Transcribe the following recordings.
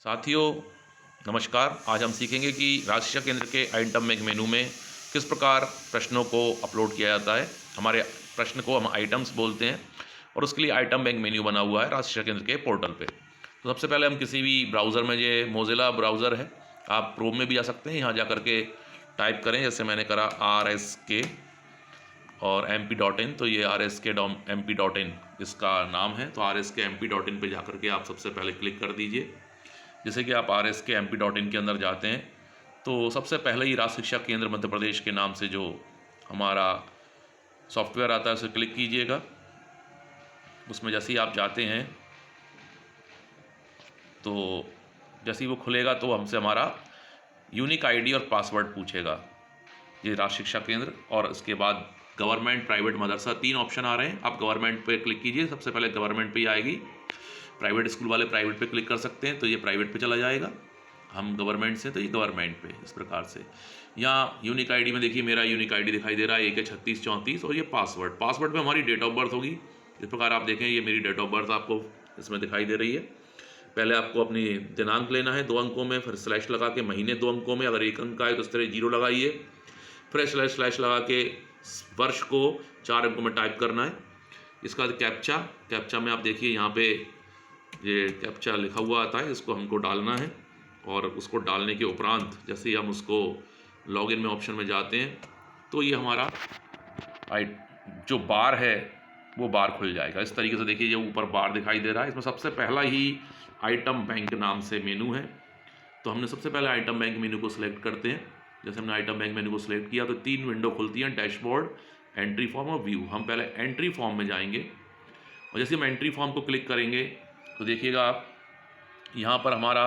साथियों नमस्कार। आज हम सीखेंगे कि राज्य शिक्षा केंद्र के आइटम बैंक मेनू में किस प्रकार प्रश्नों को अपलोड किया जाता है। हमारे प्रश्न को हम आइटम्स बोलते हैं और उसके लिए आइटम बैंक मेन्यू बना हुआ है राज्य शिक्षा केंद्र के पोर्टल पे। तो सबसे पहले हम किसी भी ब्राउज़र में, ये मोजिला ब्राउज़र है, आप क्रोम में भी जा सकते हैं, यहाँ जा करके टाइप करें, जैसे मैंने करा RSK और mp.in। तो ये RSK.mp.in इसका नाम है। तो RSK.mp.in पे जा करके आप सबसे पहले क्लिक कर दीजिए। जैसे कि आप RSK.mp.in के अंदर जाते हैं तो सबसे पहले ही राज्य शिक्षा केंद्र मध्य प्रदेश के नाम से जो हमारा सॉफ्टवेयर आता है उसे क्लिक कीजिएगा। उसमें जैसे ही आप जाते हैं तो जैसे ही वो खुलेगा तो हमसे हमारा यूनिक आईडी और पासवर्ड पूछेगा। ये राज्य शिक्षा केंद्र और इसके बाद गवर्नमेंट, प्राइवेट, मदरसा, 3 ऑप्शन आ रहे हैं। आप गवर्नमेंट पे क्लिक कीजिए, सबसे पहले गवर्नमेंट पे ही आएगी। प्राइवेट स्कूल वाले प्राइवेट पे क्लिक कर सकते हैं तो ये प्राइवेट पे चला जाएगा। हम गवर्नमेंट से तो ये गवर्नमेंट पे, इस प्रकार से। यहाँ यूनिक आईडी में देखिए मेरा यूनिक आईडी दिखाई दे रहा है 1 है 36 34 और ये पासवर्ड में हमारी डेट ऑफ बर्थ होगी। इस प्रकार आप देखें ये मेरी डेट ऑफ बर्थ आपको इसमें दिखाई दे रही है। पहले आपको अपनी दिनांक लेना है 2 अंकों में, फिर स्लैश लगा के महीने 2 अंकों में, अगर 1 अंक का है तो इस तरह 0 लगाइए, फिर स्लैश लगा के वर्ष को 4 अंकों में टाइप करना है। इसका कैप्चा में आप देखिए यहाँ पे ये कैप्चा लिखा हुआ आता है, इसको हमको डालना है और उसको डालने के उपरांत जैसे ही हम उसको लॉगिन में ऑप्शन में जाते हैं तो ये हमारा जो बार है वो बार खुल जाएगा। इस तरीके से देखिए ये ऊपर बार दिखाई दे रहा है। इसमें सबसे पहला ही आइटम बैंक नाम से मेनू है। तो हमने सबसे पहले आइटम बैंक मेनू को सिलेक्ट करते हैं। जैसे हमने आइटम बैंक मेनू को सिलेक्ट किया तो 3 विंडो खुलती हैं, डैशबोर्ड, एंट्री फॉर्म और व्यू। हम पहले एंट्री फॉर्म में जाएंगे और जैसे हम एंट्री फॉर्म को क्लिक करेंगे तो देखिएगा आप यहाँ पर हमारा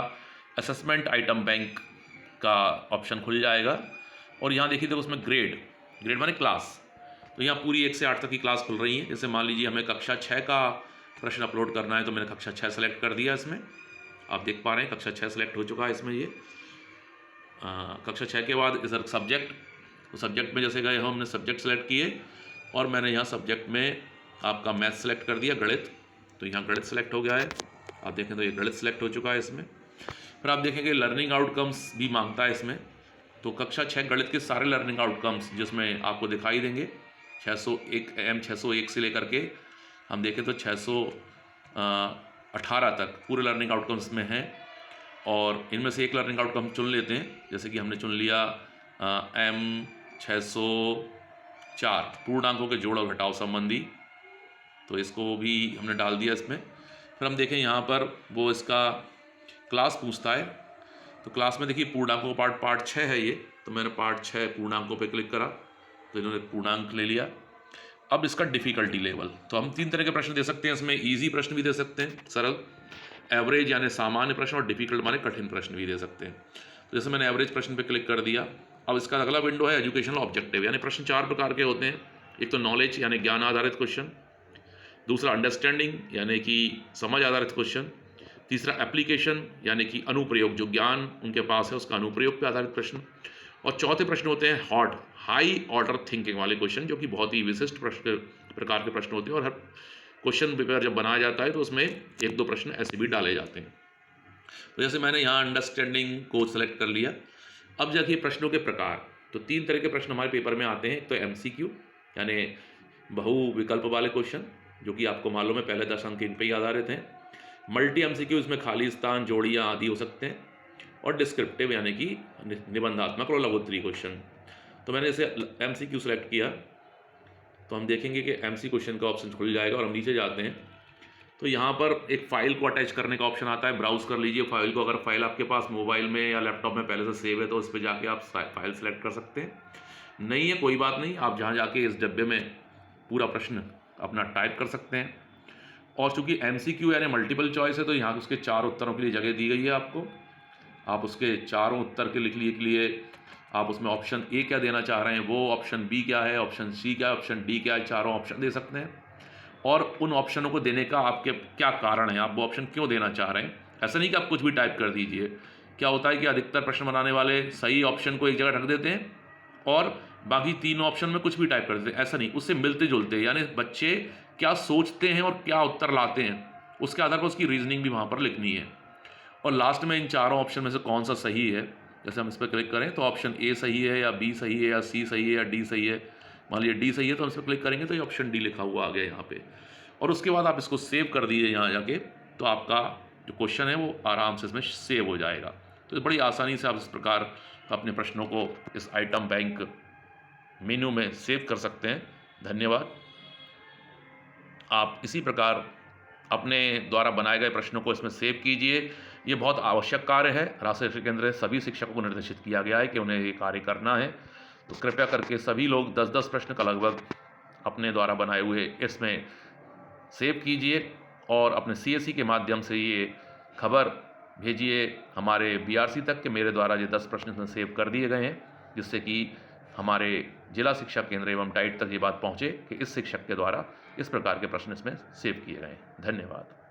असेसमेंट आइटम बैंक का ऑप्शन खुल जाएगा और यहाँ देखिए तो उसमें ग्रेड माने क्लास। तो यहाँ पूरी 1 से 8 तक की क्लास खुल रही है। जैसे मान लीजिए हमें कक्षा 6 का प्रश्न अपलोड करना है तो मैंने कक्षा 6 सेलेक्ट कर दिया। इसमें आप देख पा रहे हैं कक्षा 6 सेलेक्ट हो चुका है। इसमें ये कक्षा 6 के बाद इधर सब्जेक्ट, तो सब्जेक्ट में जैसे गए हमने सब्जेक्ट सेलेक्ट किए और मैंने यहाँ सब्जेक्ट में आपका मैथ सेलेक्ट कर दिया, गणित। तो यहाँ गणित सेलेक्ट हो गया है, आप देखें तो ये गणित सेलेक्ट हो चुका है इसमें। फिर आप देखेंगे लर्निंग आउटकम्स भी मांगता है इसमें। तो कक्षा 6 गणित के सारे लर्निंग आउटकम्स जिसमें आपको दिखाई देंगे 601 से लेकर के हम देखें तो 618 तक पूरे लर्निंग आउटकम्स में हैं। और इनमें से एक लर्निंग आउटकम चुन लेते हैं, जैसे कि हमने चुन लिया M604 पूर्णांकों के जोड़ और घटाव संबंधी। तो इसको भी हमने डाल दिया इसमें। फिर हम देखें यहाँ पर वो इसका क्लास पूछता है। तो क्लास में देखिए पूर्णांकों का पार्ट 6 है ये। तो मैंने पार्ट 6 पूर्णांकों पे क्लिक करा तो इन्होंने पूर्णांक ले लिया। अब इसका डिफ़िकल्टी लेवल, तो हम 3 तरह के प्रश्न दे सकते हैं इसमें। ईजी प्रश्न भी दे सकते हैं, सरल, एवरेज यानी सामान्य प्रश्न, और डिफ़िकल्ट माने कठिन प्रश्न भी दे सकते हैं। तो जैसे मैंने एवरेज प्रश्न पे क्लिक कर दिया। अब इसका अगला विंडो है एजुकेशनल ऑब्जेक्टिव, यानी प्रश्न 4 प्रकार के होते हैं। एक तो नॉलेज यानी ज्ञान आधारित क्वेश्चन, दूसरा अंडरस्टैंडिंग यानी कि समझ आधारित क्वेश्चन, तीसरा एप्लीकेशन यानी कि अनुप्रयोग, जो ज्ञान उनके पास है उसका अनुप्रयोग पे आधारित प्रश्न, और चौथे प्रश्न होते हैं हाई ऑर्डर थिंकिंग वाले क्वेश्चन, जो कि बहुत ही विशिष्ट प्रकार के प्रश्न होते हैं। और हर क्वेश्चन पेपर जब बनाया जाता है तो उसमें 1-2 प्रश्न ऐसे भी डाले जाते हैं। तो जैसे मैंने यहाँ अंडरस्टैंडिंग को सेलेक्ट कर लिया। अब देखिए प्रश्नों के प्रकार, तो 3 तरह के प्रश्न हमारे पेपर में आते हैं। एक तो MCQ यानी बहु विकल्प वाले क्वेश्चन, जो कि आपको मालूम है पहले 10 अंक इन पे ही आधारित हैं। मल्टी MCQ, इसमें खाली स्थान, जोड़ियाँ आदि हो सकते हैं। और डिस्क्रिप्टिव यानी कि निबंधात्मक और लघुत्तरीय क्वेश्चन। तो मैंने इसे MCQ सेलेक्ट किया तो हम देखेंगे कि MC क्वेश्चन का ऑप्शन खुल जाएगा। और हम नीचे जाते हैं तो यहाँ पर एक फ़ाइल को अटैच करने का ऑप्शन आता है। ब्राउज़ कर लीजिए फाइल को। अगर फाइल आपके पास मोबाइल में या लैपटॉप में पहले से सेव है तो उस पर जाके आप फाइल सेलेक्ट कर सकते हैं। नहीं है कोई बात नहीं, आप जहाँ जाके इस डब्बे में पूरा प्रश्न अपना टाइप कर सकते हैं। और चूँकि MCQ यानी मल्टीपल चॉइस है तो यहाँ उसके 4 उत्तरों के लिए जगह दी गई है आपको। आप उसके चारों उत्तर के लिख लिए आप उसमें ऑप्शन A क्या देना चाह रहे हैं, वो ऑप्शन B क्या है, ऑप्शन C क्या है, ऑप्शन D क्या है, चारों ऑप्शन दे सकते हैं। और उन ऑप्शनों को देने का आपके क्या कारण है, आप वो ऑप्शन क्यों देना चाह रहे हैं। ऐसा नहीं कि आप कुछ भी टाइप कर दीजिए। क्या होता है कि अधिकतर प्रश्न बनाने वाले सही ऑप्शन को एक जगह रख देते हैं और बाकी 3 ऑप्शन में कुछ भी टाइप कर देते हैं। ऐसा नहीं, उससे मिलते जुलते, यानी बच्चे क्या सोचते हैं और क्या उत्तर लाते हैं उसके आधार पर उसकी रीजनिंग भी वहाँ पर लिखनी है। और लास्ट में इन चारों ऑप्शन में से कौन सा सही है, जैसे हम इस पर क्लिक करें तो ऑप्शन ए सही है या बी सही है या सी सही है या डी सही है। मान लीजिए डी सही है तो हम इस पर क्लिक करेंगे तो ये ऑप्शन डी लिखा हुआ आ गया यहाँ पे, और उसके बाद आप इसको सेव कर दीजिए यहाँ जाके, तो आपका जो क्वेश्चन है वो आराम से इसमें सेव हो जाएगा। तो बड़ी आसानी से आप इस प्रकार अपने प्रश्नों को इस आइटम बैंक मेन्यू में सेव कर सकते हैं। धन्यवाद। आप इसी प्रकार अपने द्वारा बनाए गए प्रश्नों को इसमें सेव कीजिए। ये बहुत आवश्यक कार्य है। राष्ट्रीय शिक्षा केंद्र से सभी शिक्षकों को निर्देशित किया गया है कि उन्हें ये कार्य करना है। तो कृपया करके सभी लोग 10-10 प्रश्न का लगभग अपने द्वारा बनाए हुए इसमें सेव कीजिए और अपने CSE के माध्यम से ये खबर भेजिए हमारे BRC तक कि मेरे द्वारा ये 10 प्रश्न इसमें सेव कर दिए गए हैं, जिससे कि हमारे जिला शिक्षा केंद्र एवं डाइट तक ये बात पहुँचे कि इस शिक्षक के द्वारा इस प्रकार के प्रश्न इसमें सेव किए गए हैं। धन्यवाद।